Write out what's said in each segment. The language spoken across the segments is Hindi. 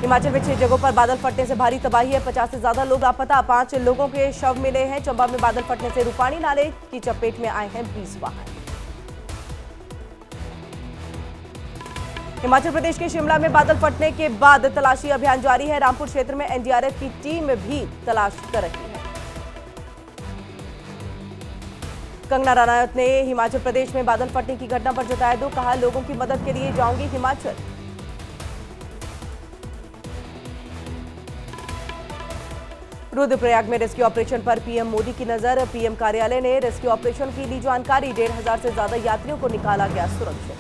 हिमाचल में 6 जगहों पर बादल फटने से भारी तबाही है। 50 से ज्यादा लोग लापता, 5 लोगों के शव मिले हैं। चंबा में बादल फटने से रूपाणी नाले की चपेट में आए हैं 20 वाहन। हिमाचल प्रदेश के शिमला में बादल फटने के बाद तलाशी अभियान जारी है। रामपुर क्षेत्र में एनडीआरएफ की टीम भी तलाश कर रही है। कंगना रनौत ने हिमाचल प्रदेश में बादल फटने की घटना पर जताया दुख, कहा लोगों की मदद के लिए जाऊंगी हिमाचल। रुद्रप्रयाग में रेस्क्यू ऑपरेशन पर पीएम मोदी की नजर। पीएम कार्यालय ने रेस्क्यू ऑपरेशन की ली जानकारी। 1,500 से ज्यादा यात्रियों को निकाला गया सुरक्षित।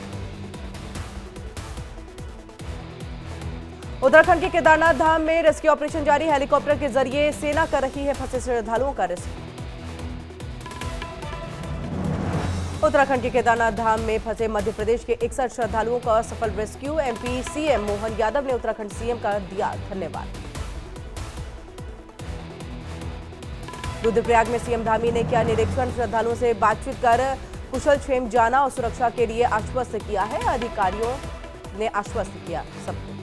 उत्तराखंड के केदारनाथ धाम में रेस्क्यू ऑपरेशन जारी। हेलीकॉप्टर के जरिए सेना कर रही है फंसे श्रद्धालुओं का रेस्क्यू। उत्तराखंड के केदारनाथ धाम में फंसे मध्य प्रदेश के 61 श्रद्धालुओं का सफल rescue. MP CM Mohan Yadav ने उत्तराखंड सीएम का दिया धन्यवाद। रुद्रप्रयाग में सीएम धामी ने किया निरीक्षण। श्रद्धालुओं से बातचीत कर कुशल क्षेम जाना और सुरक्षा के लिए आश्वस्त किया है। अधिकारियों ने आश्वस्त किया सबको।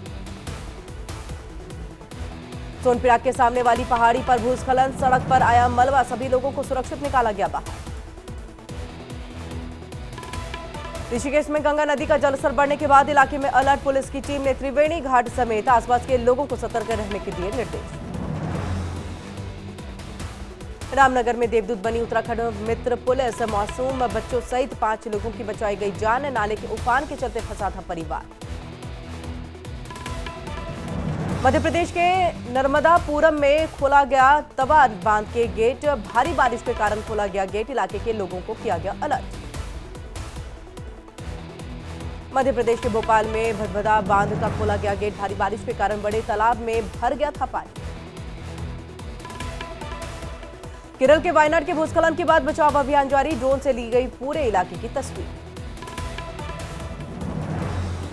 सोनप्रयाग के सामने वाली पहाड़ी पर भूस्खलन, सड़क पर आया मलबा, सभी लोगों को सुरक्षित निकाला गया बाहर। ऋषिकेश में गंगा नदी का जलस्तर बढ़ने के बाद इलाके में अलर्ट। पुलिस की टीम ने त्रिवेणी घाट समेत आसपास के लोगों को सतर्क रहने के दिए निर्देश। रामनगर में देवदूत बनी उत्तराखंड मित्र पुलिस। मासूम बच्चों सहित 5 लोगों की बचाई गई जान। नाले के उफान के चलते फंसा था परिवार। मध्य प्रदेश के नर्मदापुरम में खोला गया तवा बांध के गेट। भारी बारिश के कारण खोला गया गेट। इलाके के लोगों को किया गया अलर्ट। मध्य प्रदेश के भोपाल में भदभदा बांध का खोला गया गेट। भारी बारिश के कारण बड़े तालाब में भर गया था पानी। केरल के वायनाड के भूस्खलन के बाद बचाव अभियान जारी। ड्रोन से ली गई पूरे इलाके की तस्वीर।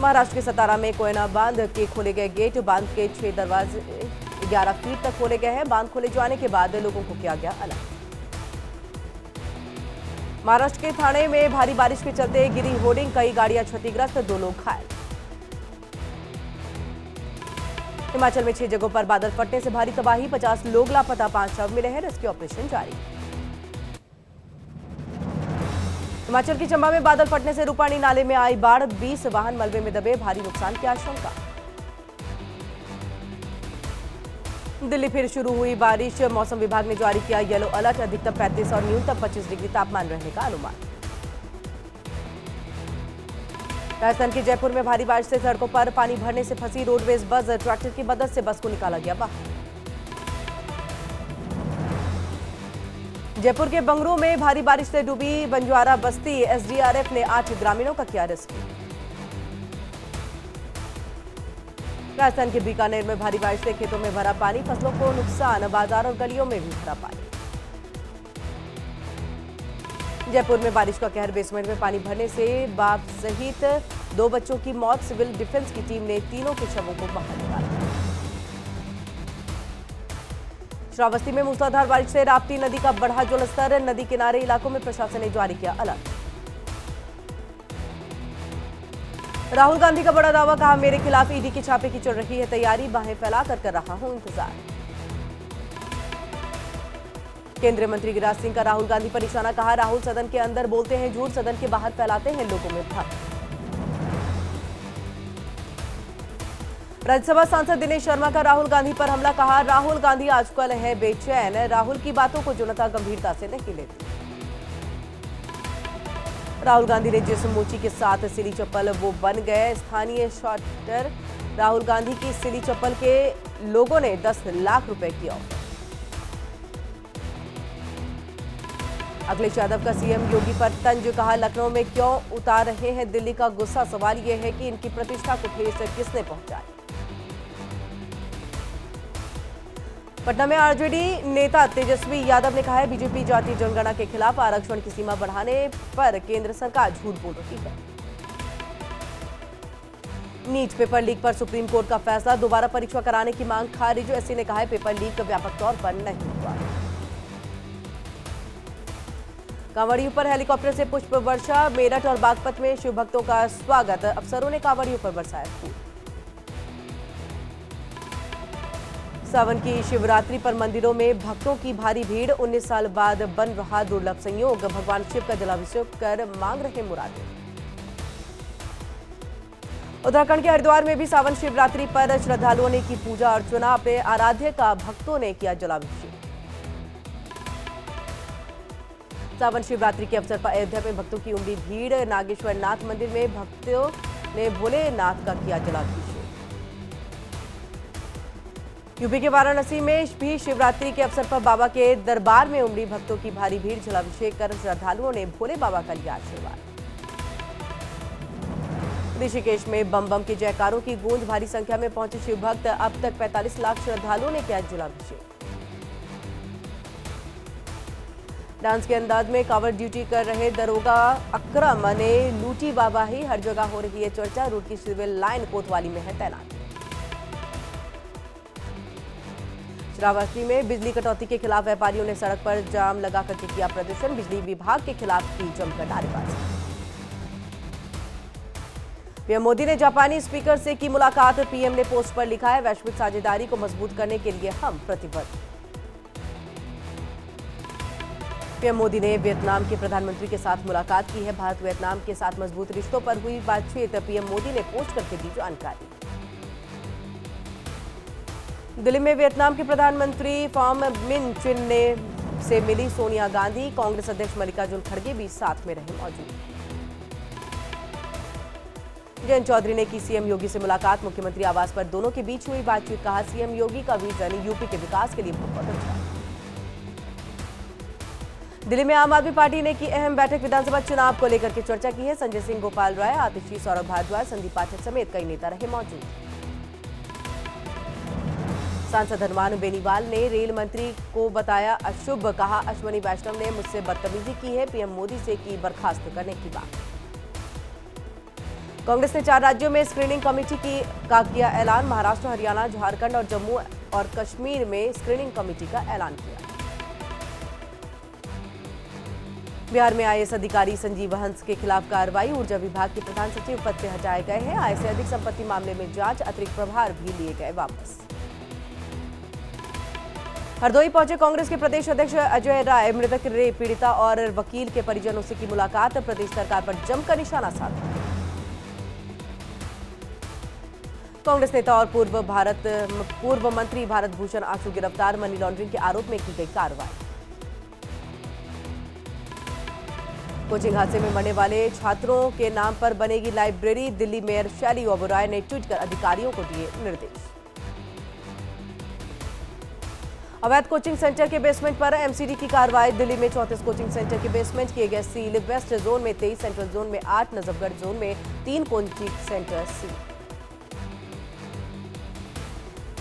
महाराष्ट्र के सतारा में कोयना बांध के खोले गए गेट। बांध के 6 दरवाजे 11 फीट तक खोले गए हैं। बांध खोले जाने के बाद लोगों को किया गया अलर्ट। महाराष्ट्र के ठाणे में भारी बारिश के चलते गिरी होर्डिंग, कई गाड़ियां क्षतिग्रस्त, 2 लोग घायल। हिमाचल में 6 जगहों पर बादल फटने से भारी तबाही। 50 लोग लापता, 5 शव मिले हैं। रेस्क्यू ऑपरेशन जारी। हिमाचल की चंबा में बादल फटने से रूपाणी नाले में आई बाढ़। 20 वाहन मलबे में दबे, भारी नुकसान की आशंका। दिल्ली फिर शुरू हुई बारिश। मौसम विभाग ने जारी किया येलो अलर्ट। अधिकतम 35 और न्यूनतम 25 डिग्री तापमान रहने का अनुमान। राजस्थान के जयपुर में भारी बारिश से सड़कों पर पानी भरने से फंसी रोडवेज बस। ट्रैक्टर की मदद से बस को निकाला गया बाहर। जयपुर के बंगरू में भारी बारिश से डूबी बंजवारा बस्ती। एसडीआरएफ ने 8 ग्रामीणों का किया रेस्क्यू। राजस्थान के बीकानेर में भारी बारिश से खेतों में भरा पानी। फसलों को नुकसान, बाजार और गलियों में भी भरा पानी। जयपुर में बारिश का कहर। बेसमेंट में पानी भरने से बाप सहित 2 बच्चों की मौत। सिविल डिफेंस की टीम ने तीनों के शवों को बाहर निकाला। श्रावस्ती में मूसलाधार बारिश से राप्ती नदी का बढ़ा जलस्तर। नदी किनारे इलाकों में प्रशासन ने जारी किया अलर्ट। राहुल गांधी का बड़ा दावा, कहा मेरे खिलाफ ईडी के छापे की चल रही है तैयारी। बाहें फैलाकर कर रहा हूं इंतजार। केंद्रीय मंत्री गिरिराज सिंह का राहुल गांधी पर निशाना। कहा राहुल सदन के अंदर बोलते हैं झूठ, सदन के बाहर फैलाते हैं लोगों में भ्रम। राज्यसभा सांसद दिनेश शर्मा का राहुल गांधी पर हमला। कहा राहुल गांधी आजकल है बेचैन। राहुल की बातों को जनता गंभीरता से नहीं लेती। राहुल गांधी ने जिस मोची के साथ सिली चप्पल वो बन गए स्थानीय शॉटर। राहुल गांधी की सिली चप्पल के लोगों ने 10 लाख रुपए की ऑफर। अखिलेश यादव का सीएम योगी पर तंज। कहा लखनऊ में क्यों उतार रहे हैं दिल्ली का गुस्सा। सवाल यह है कि इनकी प्रतिष्ठा को ठेस किसने पहुंचाई। पटना में आरजेडी नेता तेजस्वी यादव ने कहा है बीजेपी जातीय जनगणना के खिलाफ। आरक्षण की सीमा बढ़ाने पर केंद्र सरकार झूठ बोल रही है। नीट पेपर लीक पर सुप्रीम कोर्ट का फैसला। दोबारा परीक्षा कराने की मांग खारिज। एससी ने कहा है पेपर लीक व्यापक तौर पर नहीं हुआ। कांवड़ियों पर हेलीकॉप्टर से पुष्प वर्षा। मेरठ और बागपत में शिव भक्तों का स्वागत। अफसरों ने कांवड़ियों पर बरसाया फूल। सावन की शिवरात्रि पर मंदिरों में भक्तों की भारी भीड़। 19 साल बाद बन रहा दुर्लभ संयोग। भगवान शिव का जलाभिषेक कर मांग रहे मुरादें। उत्तराखंड के हरिद्वार में भी सावन शिवरात्रि पर श्रद्धालुओं ने की पूजा अर्चना। अपने आराध्य का भक्तों ने किया जलाभिषेक। सावन शिवरात्रि के अवसर पर अयोध्या में भक्तों की उमड़ी भीड़। नागेश्वर नाथ मंदिर में भक्तों ने भोलेनाथ का किया जलाभिषेक। यूपी के वाराणसी में भी शिवरात्रि के अवसर पर बाबा के दरबार में उमड़ी भक्तों की भारी भीड़। जलाभिषेक कर श्रद्धालुओं ने भोले बाबा का लिया आशीर्वाद। ऋषिकेश में बम बम के जयकारों की गूंज। भारी संख्या में पहुंचे शिव भक्त। अब तक 45 लाख श्रद्धालुओं ने किया जलाभिषेक। डांस के अंदाज में कांवड़ ड्यूटी कर रहे दरोगा अकरम ने लूटी बाबा ही। हर जगह हो रही है चर्चा। रूट की सिविल लाइन कोतवाली में है तैनात। श्रावस्ती में बिजली कटौती के खिलाफ व्यापारियों ने सड़क पर जाम लगा करके किया प्रदर्शन। बिजली विभाग के खिलाफ की जमकर नारेबाजी। पीएम मोदी ने जापानी स्पीकर से की मुलाकात। पीएम ने पोस्ट पर लिखा है, वैश्विक साझेदारी को मजबूत करने के लिए हम प्रतिबद्ध। पीएम मोदी ने वियतनाम के प्रधानमंत्री के साथ मुलाकात की है। भारत वियतनाम के साथ मजबूत रिश्तों पर हुई बातचीत। पीएम मोदी ने पोस्ट करके दी जानकारी। दिल्ली में वियतनाम के प्रधानमंत्री फाम मिन चिन ने से मिली सोनिया गांधी। कांग्रेस अध्यक्ष मल्लिकार्जुन खड़गे भी साथ में रहे मौजूद। जयंत चौधरी ने की सीएम योगी से मुलाकात। मुख्यमंत्री आवास पर दोनों के बीच हुई बातचीत। कहा, सीएम योगी का विजन यूपी के विकास के लिए बहुत अच्छा। दिल्ली में आम आदमी पार्टी ने की अहम बैठक। विधानसभा चुनाव को लेकर के चर्चा की है। संजय सिंह, गोपाल राय, आतिशी, सौरभ भारद्वाज, संदीप पाठक समेत कई नेता रहे मौजूद। सांसद हनुमान बेनीवाल ने रेल मंत्री को बताया अशुभ। कहा, अश्वनी वैष्णव ने मुझसे बदतमीजी की है। पीएम मोदी से की बर्खास्त करने की बात। कांग्रेस ने 4 राज्यों में स्क्रीनिंग कमेटी का किया ऐलान। महाराष्ट्र, हरियाणा, झारखंड और जम्मू और कश्मीर में स्क्रीनिंग कमेटी का ऐलान किया। बिहार में आईएएस अधिकारी संजीव हंस के खिलाफ कार्रवाई। ऊर्जा विभाग के प्रधान सचिव पद से हटाए गए हैं। आय से अधिक संपत्ति मामले में जांच। अतिरिक्त प्रभार भी लिए गए वापस। हरदोई पहुंचे कांग्रेस के प्रदेश अध्यक्ष अजय राय। मृतक रे पीड़िता और वकील के परिजनों से की मुलाकात। प्रदेश सरकार पर जमकर निशाना साधा। कांग्रेस नेता और पूर्व मंत्री भारत भूषण आशु गिरफ्तार। मनी लॉन्ड्रिंग के आरोप में की गई कार्रवाई। कोचिंग हादसे में मरने वाले छात्रों के नाम पर बनेगी लाइब्रेरी। दिल्ली मेयर शैली ओबेरॉय ने ट्वीट कर अधिकारियों को दिए निर्देश। अवैध कोचिंग सेंटर के बेसमेंट पर एमसीडी की कार्रवाई। दिल्ली में 34 कोचिंग सेंटर के बेसमेंट किए गए सील। वेस्ट जोन में 23, सेंट्रल जोन में 8, नजफगढ़ जोन में 3 कोचिंग सेंटर सील।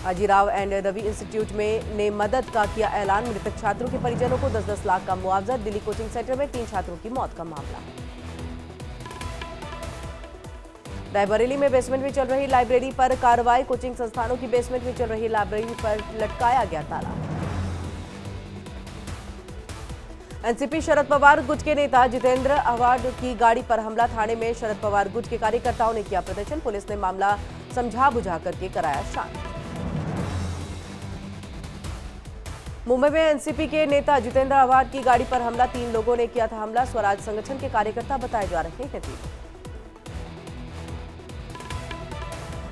अजीराव एंड रवि इंस्टीट्यूट में ने मदद का किया ऐलान। मृतक छात्रों के परिजनों को 10-10 लाख का मुआवजा। दिल्ली कोचिंग सेंटर में 3 छात्रों की मौत का मामला। रायबरेली में बेसमेंट में चल रही लाइब्रेरी पर कार्रवाई। कोचिंग संस्थानों की बेसमेंट में चल रही लाइब्रेरी पर लटकाया गया ताला। एनसीपी शरद पवार गुट के नेता जितेंद्र अवार्ड की गाड़ी पर हमला। थाने में शरद पवार गुट के कार्यकर्ताओं ने किया प्रदर्शन। पुलिस ने मामला समझा बुझा करके कराया शांत। मुंबई में एनसीपी के नेता जितेंद्र अवार्ड की गाड़ी पर हमला। 3 लोगों ने किया था हमला। स्वराज संगठन के कार्यकर्ता बताए जा रहे हैं।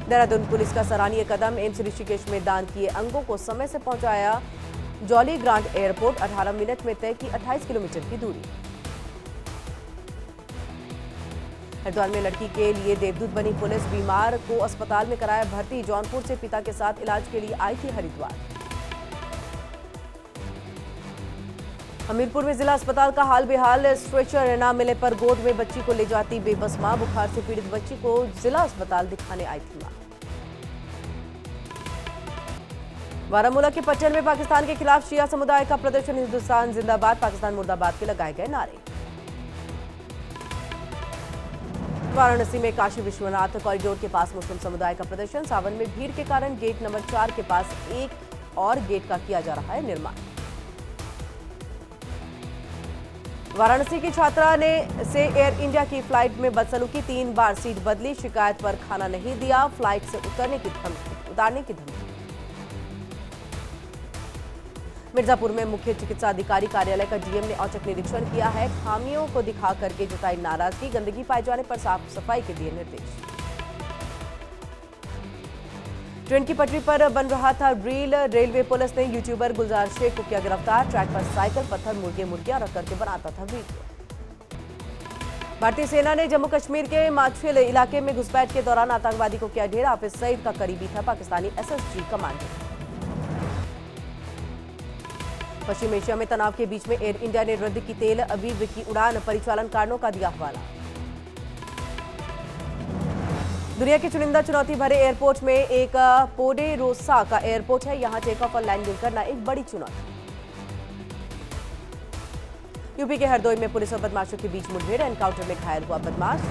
देहरादून पुलिस का सराहनीय कदम। एम्स ऋषिकेश में दान किए अंगों को समय से पहुंचाया। Jolly grant airport. 18 मिनट में तय की 28 किलोमीटर की दूरी। हरिद्वार में लड़की के लिए देवदूत बनी पुलिस। बीमार को अस्पताल में कराया भर्ती। जौनपुर से पिता के साथ इलाज के लिए आई थी हरिद्वार। हमीरपुर में जिला अस्पताल का हाल बेहाल। स्ट्रेचर न मिले पर गोद में बच्ची को ले जाती बेबस मां। बुखार से पीड़ित बच्ची को जिला अस्पताल दिखाने आई थी मां। बारामूला के पट्टन में पाकिस्तान के खिलाफ शिया समुदाय का प्रदर्शन। हिंदुस्तान जिंदाबाद, पाकिस्तान मुर्दाबाद के लगाए गए नारे। वाराणसी में काशी विश्वनाथ कॉरिडोर के पास मुस्लिम समुदाय का प्रदर्शन। सावन में भीड़ के कारण गेट नंबर 4 के पास एक और गेट का किया जा रहा है निर्माण। वाराणसी की छात्रा ने से एयर इंडिया की फ्लाइट में बदसलूकी। 3 बार सीट बदली। शिकायत पर खाना नहीं दिया। फ्लाइट से उतारने की धमकी। मिर्जापुर में मुख्य चिकित्सा अधिकारी कार्यालय का डीएम ने औचक निरीक्षण किया है। खामियों को दिखा करके जताई नाराजगी, गंदगी पाए जाने पर साफ सफाई के दिए निर्देश। ट्रेन की पटरी पर बन रहा था रील, रेलवे पुलिस ने यूट्यूबर गुलजार शेख को किया गिरफ्तार। ट्रैक पर साइकिल, पत्थर, मुर्गियां रख करके बनाता था वीडियो। भारतीय सेना ने जम्मू कश्मीर के माछिल इलाके में घुसपैठ के दौरान आतंकवादी को किया ढेर। हाफिज सईद का करीबी था पाकिस्तानी एसएसजी कमांडर। पश्चिम एशिया में तनाव के बीच में एयर इंडिया ने रद्द की तेल अवीव की उड़ान, परिचालन कारणों का दिया हवाला। दुनिया के चुनिंदा चुनौती भरे एयरपोर्ट में एक पोडेरोसा का एयरपोर्ट है। यहां टेक ऑफ और लैंडिंग करना एक बड़ी चुनौती। यूपी के हरदोई में पुलिस और बदमाशों के बीच मुठभेड़, एनकाउंटर में घायल हुआ बदमाश।